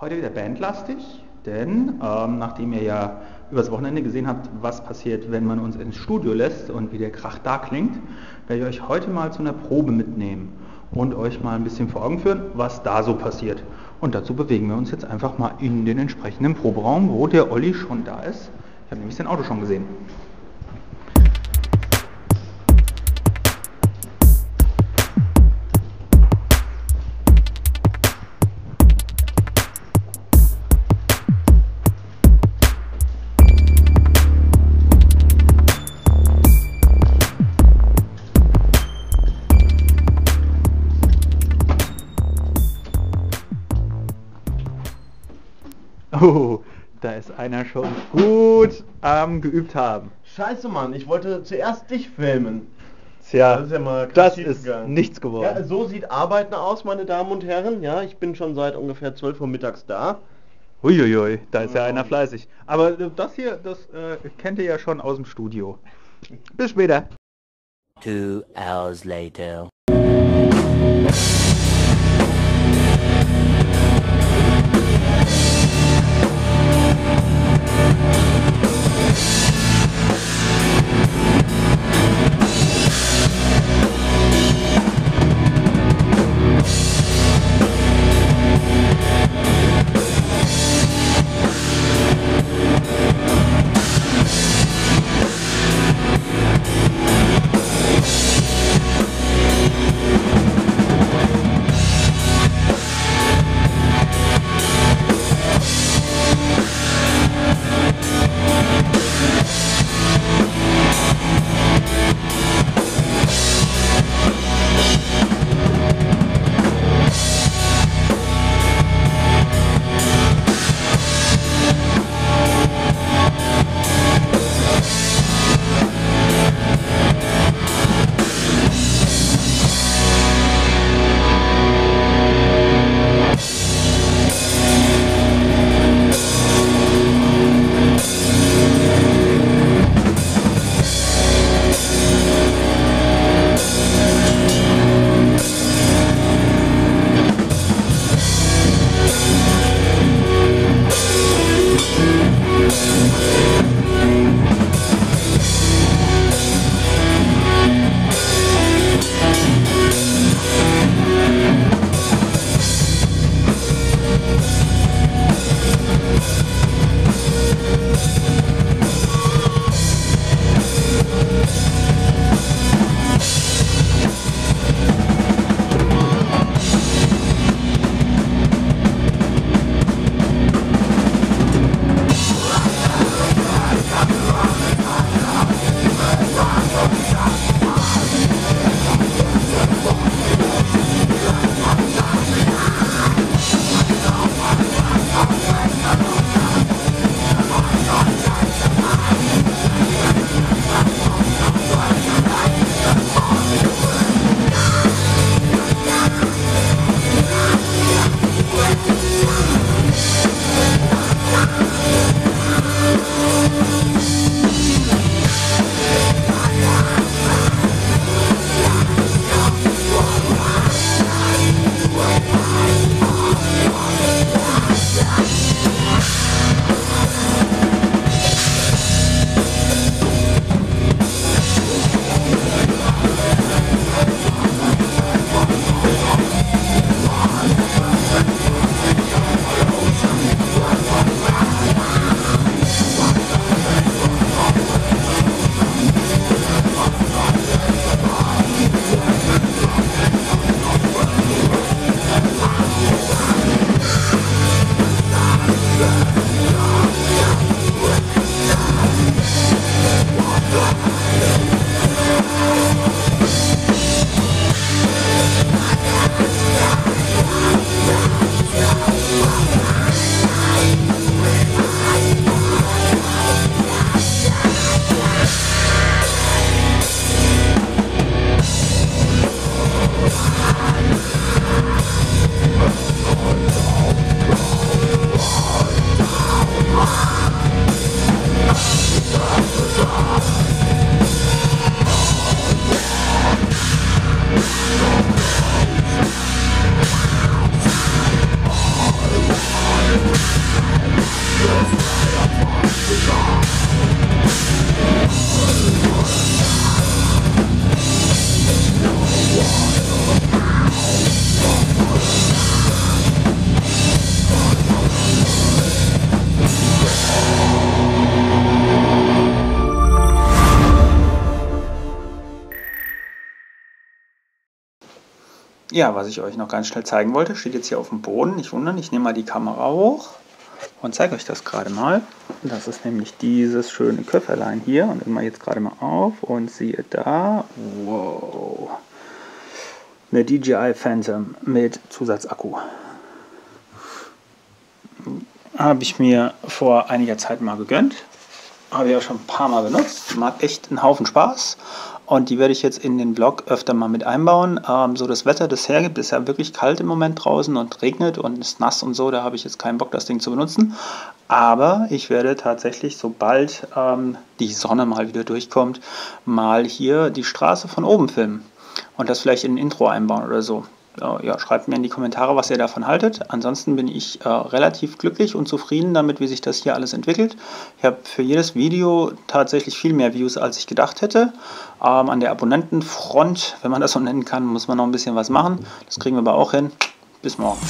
Heute wieder bandlastig, denn nachdem ihr ja übers Wochenende gesehen habt, was passiert, wenn man uns ins Studio lässt und wie der Krach da klingt, werde ich euch heute mal zu einer Probe mitnehmen und euch mal ein bisschen vor Augen führen, was da so passiert. Und dazu bewegen wir uns jetzt einfach mal in den entsprechenden Proberaum, wo der Olli schon da ist. Ich habe nämlich sein Auto schon gesehen. Oh, da ist einer schon gut am geübt haben. Scheiße, Mann, ich wollte zuerst dich filmen. Tja, Das ist ja mal krass das schief ist gegangen. nichts geworden. Ja, so sieht Arbeiten aus, meine Damen und Herren. Ja, ich bin schon seit ungefähr 12 Uhr mittags da. Uiuiui, da ist ja einer fleißig. Aber das hier, das kennt ihr ja schon aus dem Studio. Bis später. 2 hours later. Ja, was ich euch noch ganz schnell zeigen wollte, steht jetzt hier auf dem Boden. Nicht wundern, ich nehme mal die Kamera hoch und zeige euch das gerade mal. Das ist nämlich dieses schöne Köfferlein hier. Und immer jetzt gerade mal auf und siehe da, wow, eine DJI Phantom mit Zusatzakku. Habe ich mir vor einiger Zeit mal gegönnt. Habe ich auch schon ein paar Mal benutzt. Macht echt einen Haufen Spaß. Und die werde ich jetzt in den Vlog öfter mal mit einbauen. So das Wetter, das hergibt, ist ja wirklich kalt im Moment draußen und regnet und ist nass und so. Da habe ich jetzt keinen Bock, das Ding zu benutzen. Aber ich werde tatsächlich, sobald die Sonne mal wieder durchkommt, mal hier die Straße von oben filmen. Und das vielleicht in ein Intro einbauen oder so. Ja, schreibt mir in die Kommentare, was ihr davon haltet. Ansonsten bin ich relativ glücklich und zufrieden damit, wie sich das hier alles entwickelt. Ich habe für jedes Video tatsächlich viel mehr Views, als ich gedacht hätte. An der Abonnentenfront, wenn man das so nennen kann, muss man noch ein bisschen was machen. Das kriegen wir aber auch hin. Bis morgen.